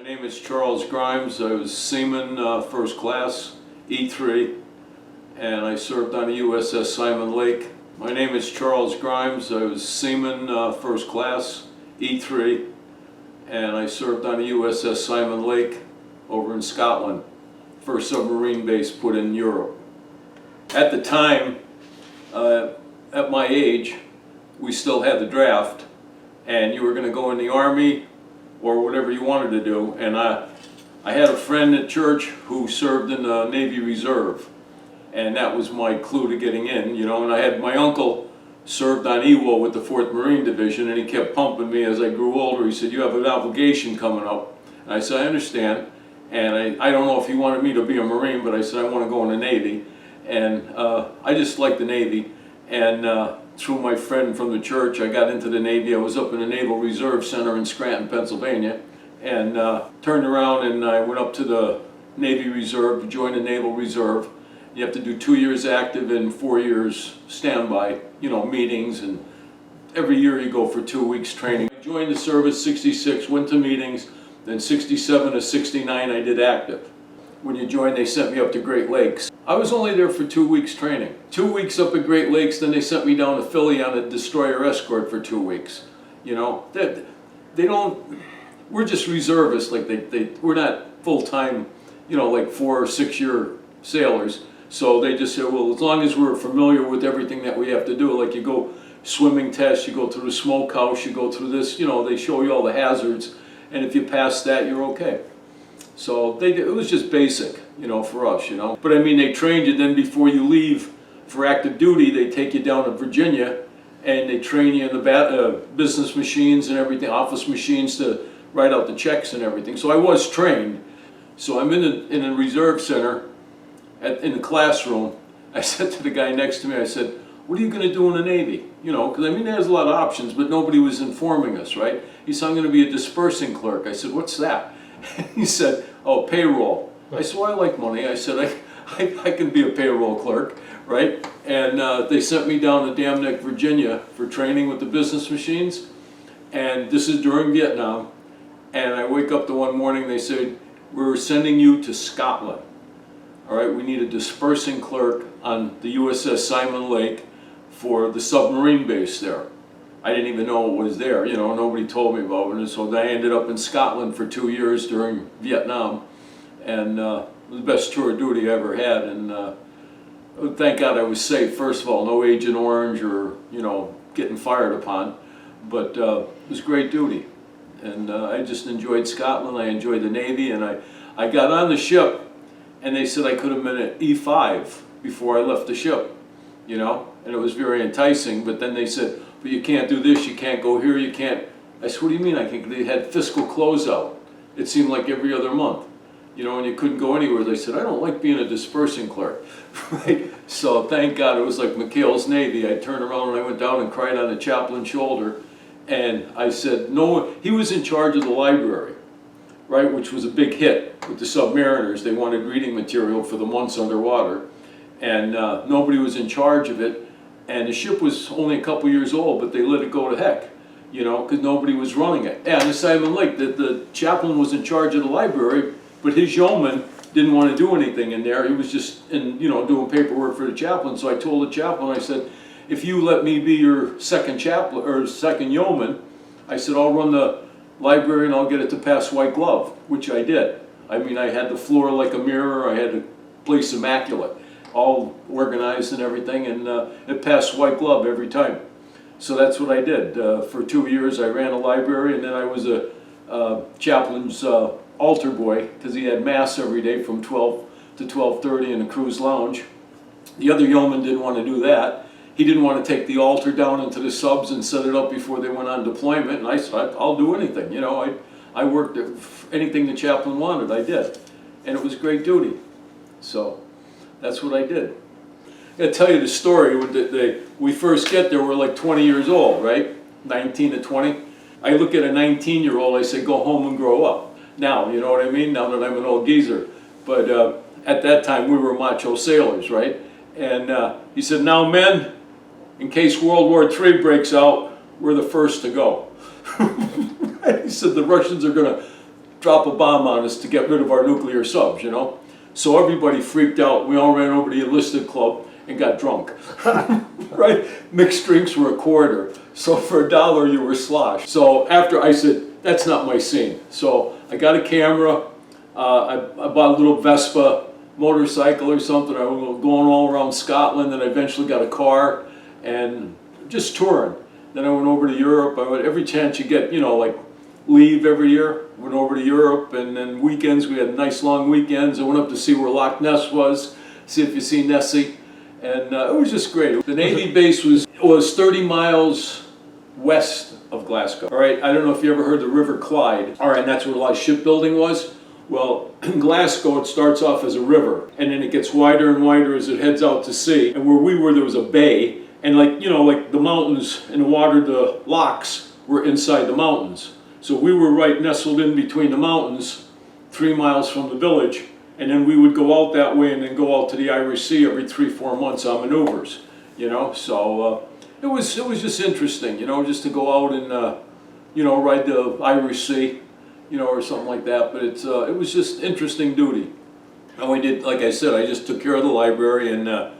My name is Charles Grimes. I was Seaman First Class, E3, and I served on the USS Simon Lake. My name is Charles Grimes. I was Seaman First Class, E3, and I served on the USS Simon Lake over in Scotland, first submarine base put in Europe. At the time, at my age, we still had the draft, and you were going to go in the Army or whatever you wanted to do. And I had a friend at church who served in the Navy Reserve, and that was my clue to getting in, you know. And I had my uncle served on EWO with the 4th Marine Division, and he kept pumping me as I grew older. He said, "You have an obligation coming up." And I said, "I understand." And I don't know if he wanted me to be a Marine, but I said, "I want to go in the Navy." And I just liked the Navy. And through my friend from the church, I got into the Navy. I was up in the Naval Reserve Center in Scranton, Pennsylvania, and turned around and I went up to the Navy Reserve to join the Naval Reserve. You have to do 2 years active and 4 years standby, you know, meetings, and every year you go for 2 weeks training. I joined the service 66, went to meetings, then 67 to 69 I did active. When you joined, they sent me up to Great Lakes. I was only there for 2 weeks training. 2 weeks up at Great Lakes, then they sent me down to Philly on a destroyer escort for 2 weeks. You know, they don't, we're just reservists, like we're not full-time, you know, like 4 or 6 year sailors. So they just said, well, as long as we're familiar with everything that we have to do, like you go swimming tests, you go through the smokehouse, you go through this, you know, they show you all the hazards, and if you pass that, you're okay. So it was just basic, you know, for us, you know. But I mean, they trained you, then before you leave for active duty, they take you down to Virginia and they train you in the business machines and everything, office machines to write out the checks and everything. So I was trained. So I'm in the reserve center, in the classroom. I said to the guy next to me, I said, "What are you going to do in the Navy?" You know, because I mean, there's a lot of options, but nobody was informing us, right? He said, "I'm going to be a dispersing clerk." I said, "What's that?" He said, "Oh, payroll." I said, "Well, I like money." I said, I can be a payroll clerk, right? And they sent me down to Dam Neck, Virginia for training with the business machines. And this is during Vietnam. And I wake up the one morning, they said, "We're sending you to Scotland. All right, we need a dispersing clerk on the USS Simon Lake for the submarine base there." I didn't even know it was there, you know, nobody told me about it. And so I ended up in Scotland for 2 years during Vietnam, and it was the best tour of duty I ever had. And thank God I was safe, first of all, no Agent Orange or, you know, getting fired upon, but it was great duty. And I just enjoyed Scotland, I enjoyed the Navy, and I got on the ship, and they said I could have been at E5 before I left the ship, you know, and it was very enticing. But then they said, "But you can't do this, you can't go here, you can't." I said, "What do you mean I can't?" They had fiscal closeout. It seemed like every other month, you know, and you couldn't go anywhere. They said, "I don't like being a dispersing clerk." Right? So thank God it was like McHale's Navy. I turned around and I went down and cried on the chaplain's shoulder, and I said, "No," he was in charge of the library, right, which was a big hit with the submariners. They wanted reading material for the months underwater, and nobody was in charge of it. And the ship was only a couple years old, but they let it go to heck, you know, because nobody was running it. And the Simon Lake, the chaplain was in charge of the library, but his yeoman didn't want to do anything in there. He was just, you know, doing paperwork for the chaplain. So I told the chaplain, I said, "If you let me be your second chaplain or second yeoman," I said, "I'll run the library and I'll get it to pass white glove," which I did. I mean, I had the floor like a mirror. I had the place immaculate, all organized and everything, and it passed white glove every time. So that's what I did. For 2 years I ran a library, and then I was a chaplain's altar boy, because he had mass every day from 12 to 12:30 in the cruise lounge. The other yeoman didn't want to do that. He didn't want to take the altar down into the subs and set it up before they went on deployment, and I said, "I'll do anything." You know, I worked at anything the chaplain wanted, I did. And it was great duty. So that's what I did. I gotta tell you the story. When we first get there, we're like 20 years old, right? 19 to 20. I look at a 19-year-old, I say, "Go home and grow up." Now, you know what I mean? Now that I'm an old geezer. But at that time, we were macho sailors, right? And he said, "Now, men, in case World War III breaks out, we're the first to go." He said, "The Russians are gonna drop a bomb on us to get rid of our nuclear subs, you know? So everybody freaked out. We all ran over to the enlisted club and got drunk, right? Mixed drinks were a quarter. So for $1 you were sloshed. So after I said, that's not my scene. So I got a camera, I bought a little Vespa motorcycle or something. I was going all around Scotland, and I eventually got a car and just touring. Then I went over to Europe. I went every chance you get, you know, like leave every year. Went over to Europe, and then weekends, we had nice long weekends. I went up to see where Loch Ness was, see if you see Nessie, and it was just great. The Navy base was 30 miles west of Glasgow. All right, I don't know if you ever heard the River Clyde. All right, and that's where a lot of shipbuilding was. Well, in Glasgow, it starts off as a river, and then it gets wider and wider as it heads out to sea. And where we were, there was a bay, and like, you know, like the mountains and the water, the locks were inside the mountains. So we were right nestled in between the mountains, 3 miles from the village, and then we would go out that way and then go out to the Irish Sea every 3-4 months on maneuvers, you know. So it was just interesting, you know, just to go out and you know, ride the Irish Sea, you know, or something like that. But it was just interesting duty. And we did, like I said, I just took care of the library, and the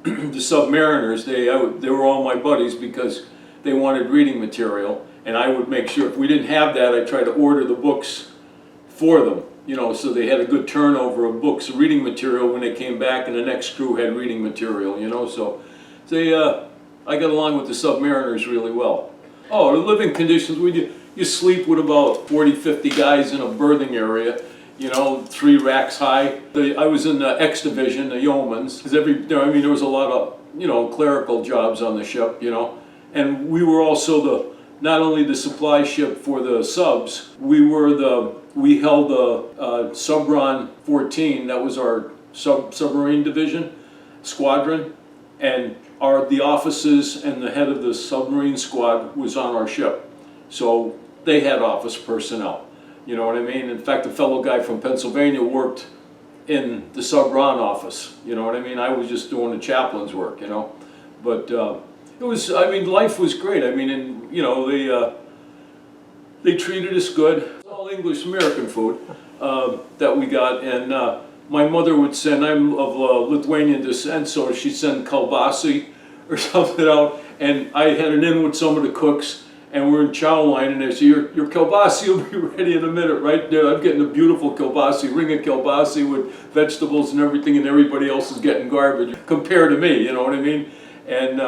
submariners, they were all my buddies because they wanted reading material. And I would make sure, if we didn't have that, I'd try to order the books for them, you know, so they had a good turnover of books, reading material when they came back, and the next crew had reading material, you know. So I got along with the submariners really well. Oh, the living conditions, you sleep with about 40, 50 guys in a berthing area, you know, 3 racks high. I was in the X division, the yeomans, because there was a lot of, you know, clerical jobs on the ship, you know, and we were also not only the supply ship for the subs, we held the Subron 14, that was our submarine division, squadron, and the offices and the head of the submarine squad was on our ship. So they had office personnel, you know what I mean? In fact, a fellow guy from Pennsylvania worked in the Subron office, you know what I mean? I was just doing the chaplain's work, you know, but it was, I mean, life was great. I mean, and, you know, they treated us good. It was all English American food that we got, and my mother would send, I'm of Lithuanian descent, so she'd send kielbasi or something out, and I had an in with some of the cooks, and we're in chow line, and they say, your kielbasi will be ready in a minute, right there. I'm getting a beautiful kielbasi, ring of kielbasi with vegetables and everything, and everybody else is getting garbage compared to me, you know what I mean? And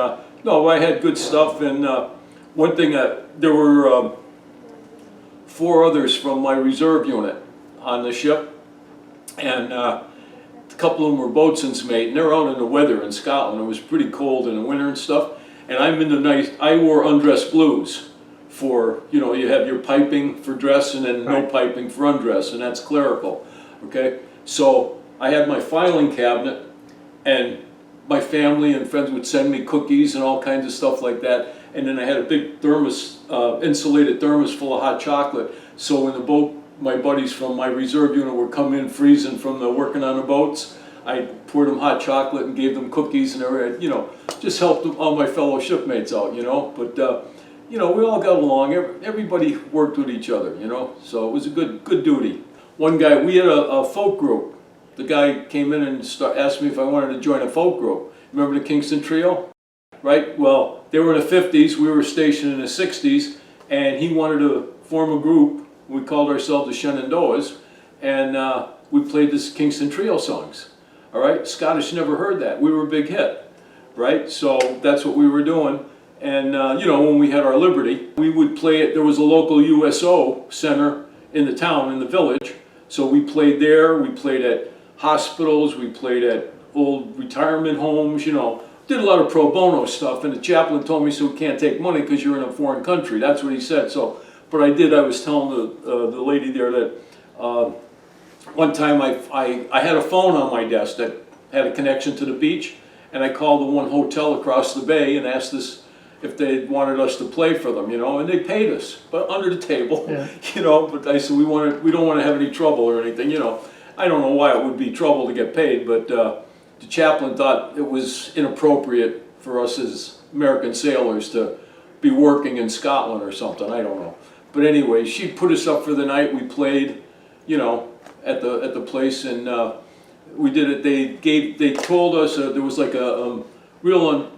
no, I had good stuff, and one thing, there were 4 others from my reserve unit on the ship, and a couple of them were boatswain's mate, and they're out in the weather in Scotland. It was pretty cold in the winter and stuff, and I'm in the night, I wore undress blues for, you know, you have your piping for dress and then no piping for undress, and that's clerical, okay? So I had my filing cabinet, and my family and friends would send me cookies and all kinds of stuff like that. And then I had a big thermos, insulated thermos full of hot chocolate. So when the boat, my buddies from my reserve unit would come in freezing from the working on the boats, I poured them hot chocolate and gave them cookies and everything, you know, just helped all my fellow shipmates out, you know. But, you know, we all got along. Everybody worked with each other, you know. So it was a good duty. One guy, we had a folk group. The guy came in and asked me if I wanted to join a folk group. Remember the Kingston Trio? Right? Well, they were in the 50s, we were stationed in the 60s, and he wanted to form a group. We called ourselves the Shenandoahs, and we played this Kingston Trio songs. All right? Scottish never heard that. We were a big hit, right? So that's what we were doing. And, you know, when we had our Liberty, we would play it. There was a local USO center in the town, in the village. So we played there, we played at hospitals, we played at old retirement homes, you know, did a lot of pro bono stuff, and the chaplain told me, so we can't take money because you're in a foreign country. That's what he said. So, but I was telling the lady there that one time I had a phone on my desk that had a connection to the beach, and I called the one hotel across the bay and asked us if they wanted us to play for them, you know, and they paid us, but under the table, you know, but I said, we don't want to have any trouble or anything, you know. I don't know why it would be trouble to get paid, but the chaplain thought it was inappropriate for us as American sailors to be working in Scotland or something, I don't know. But anyway, she put us up for the night, we played, you know, at the place, and we did it. They told us there was like a real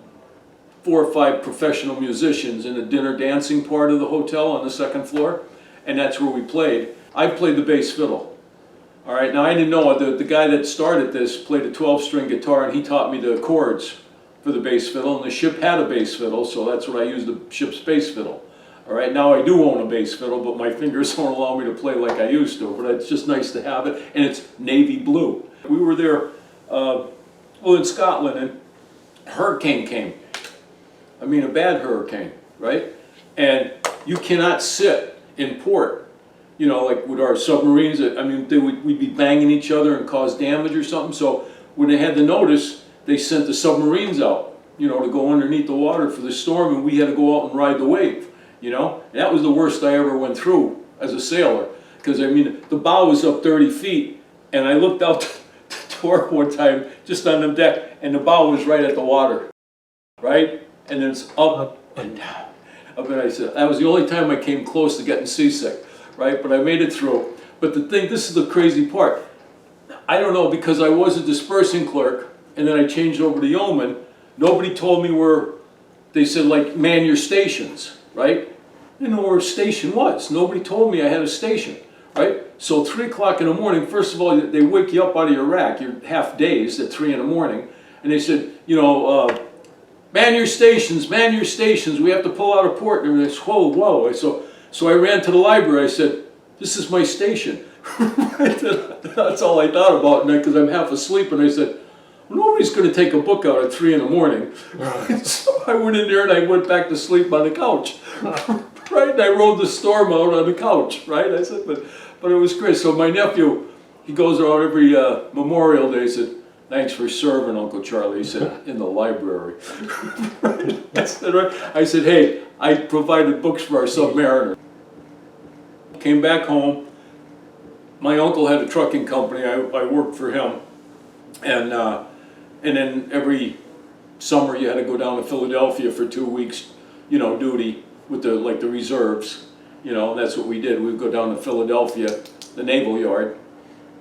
4 or 5 professional musicians in the dinner dancing part of the hotel on the 2nd floor, and that's where we played. I played the bass fiddle. All right, now I didn't know, the guy that started this played a 12-string guitar, and he taught me the chords for the bass fiddle, and the ship had a bass fiddle, so that's what I used, the ship's bass fiddle. All right, now I do own a bass fiddle, but my fingers won't allow me to play like I used to, but it's just nice to have it, and it's navy blue. We were there, in Scotland, and a hurricane came. I mean, a bad hurricane, right? And you cannot sit in port, you know, like with our submarines. I mean, we'd be banging each other and cause damage or something. So when they had the notice, they sent the submarines out, you know, to go underneath the water for the storm, and we had to go out and ride the wave, you know? And that was the worst I ever went through as a sailor, because, I mean, the bow was up 30 feet, and I looked out the door one time, just on the deck, and the bow was right at the water, right? And then it's up and down. And I said, that was the only time I came close to getting seasick, right? But I made it through. But the thing, this is the crazy part. I don't know, because I was a dispersing clerk, and then I changed over to yeoman, nobody told me where, they said, like, man your stations, right? I didn't know where a station was. Nobody told me I had a station, right? So 3 o'clock in the morning, first of all, they wake you up out of your rack, you're half dazed at 3 in the morning, and they said, you know, man your stations, we have to pull out a port. And I said, whoa, whoa. So I ran to the library, I said, this is my station. That's all I thought about, because I'm half asleep, and I said, well, nobody's going to take a book out at 3 in the morning. So I went in there and I went back to sleep on the couch. Right? And I rode the storm out on the couch, right? I said, but it was great. So my nephew, he goes around every Memorial Day, he said, thanks for serving, Uncle Charlie. He said, in the library. I said, hey, I provided books for our submariner. Came back home. My uncle had a trucking company. I worked for him. And then every summer you had to go down to Philadelphia for 2 weeks, you know, duty with the reserves. You know, and that's what we did. We'd go down to Philadelphia, the Naval Yard,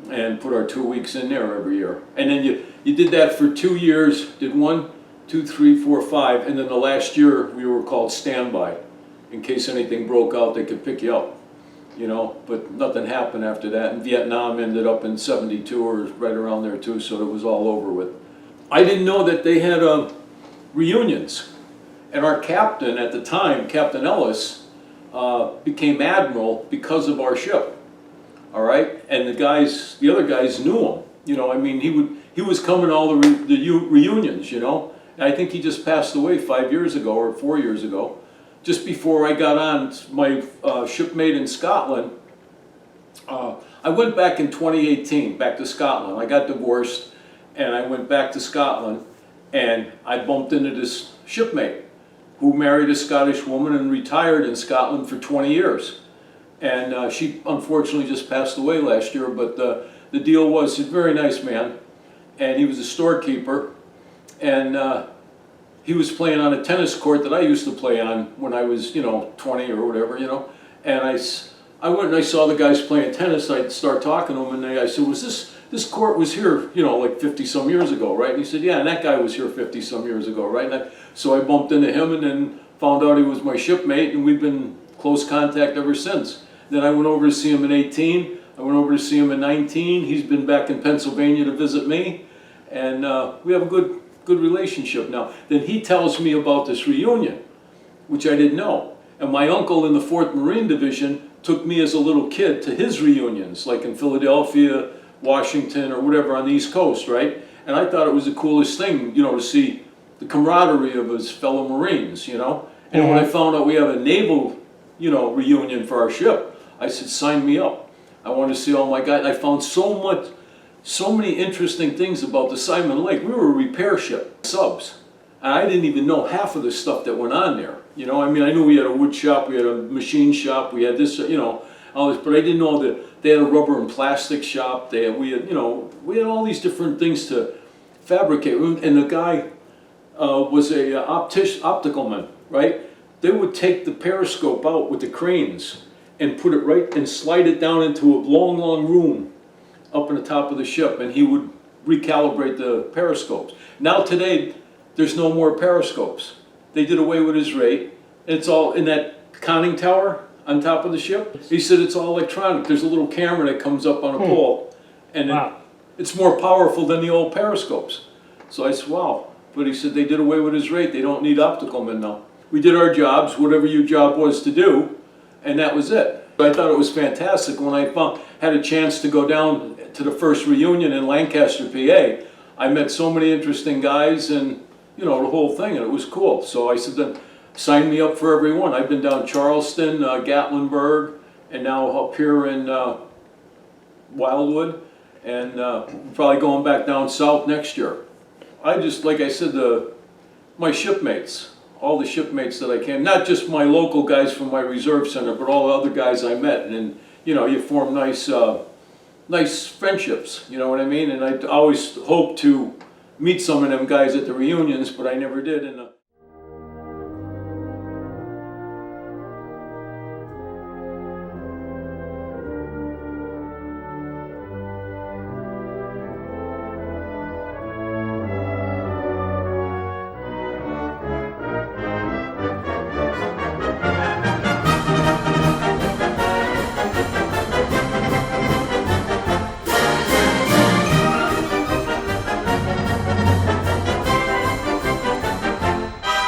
and put our 2 weeks in there every year. And then you did that for 2 years, did 1, 2, 3, 4, 5, and then the last year we were called standby. In case anything broke out, they could pick you up, you know, but nothing happened after that. And Vietnam ended up in 72 or right around there too, so it was all over with. I didn't know that they had reunions. And our captain at the time, Captain Ellis, became admiral because of our ship. All right, and the other guys knew him. You know, I mean, he was coming to all the reunions. You know, and I think he just passed away 5 years ago or 4 years ago, just before I got on my shipmate in Scotland. I went back in 2018, back to Scotland. I got divorced, and I went back to Scotland, and I bumped into this shipmate who married a Scottish woman and retired in Scotland for 20 years. And she unfortunately just passed away last year, but the deal was, he's a very nice man, and he was a storekeeper, and he was playing on a tennis court that I used to play on when I was, you know, 20 or whatever, you know, and I went and I saw the guys playing tennis. I'd start talking to them, and I said, this court was here, you know, like 50-some years ago, right? And he said, yeah, and that guy was here 50-some years ago, right? And so I bumped into him and then found out he was my shipmate, and we've been close contact ever since. Then I went over to see him in 18, I went over to see him in 19, he's been back in Pennsylvania to visit me, and we have a good relationship now. Then he tells me about this reunion, which I didn't know. And my uncle in the 4th Marine Division took me as a little kid to his reunions, like in Philadelphia, Washington, or whatever on the East Coast, right? And I thought it was the coolest thing, you know, to see the camaraderie of his fellow Marines, you know? And when I found out we have a naval, you know, reunion for our ship, I said, sign me up. I wanted to see all my guys. I found so many interesting things about the Simon Lake. We were a repair ship, subs. And I didn't even know half of the stuff that went on there. You know, I mean, I knew we had a wood shop, we had a machine shop, we had this, you know, all this, but I didn't know that they had a rubber and plastic shop. We had all these different things to fabricate. And the guy was a optical man, right? They would take the periscope out with the cranes, and put it right and slide it down into a long, long room up in the top of the ship, and he would recalibrate the periscopes. Now today, there's no more periscopes. They did away with his rate. It's all in that conning tower on top of the ship. He said it's all electronic. There's a little camera that comes up on a pole, and it's more powerful than the old periscopes. So I said, wow. But he said they did away with his rate. They don't need optical men now. We did our jobs, whatever your job was to do, and that was it. But I thought it was fantastic when I had a chance to go down to the first reunion in Lancaster, PA. I met so many interesting guys, and you know, the whole thing, and it was cool. So I said, then sign me up for every one. I've been down Charleston, Gatlinburg, and now up here in Wildwood, and probably going back down south next year. I just, like I said, my shipmates, all the shipmates that I came, not just my local guys from my reserve center, but all the other guys I met, and you know, you form nice friendships, you know what I mean? And I always hoped to meet some of them guys at the reunions, but I never did. And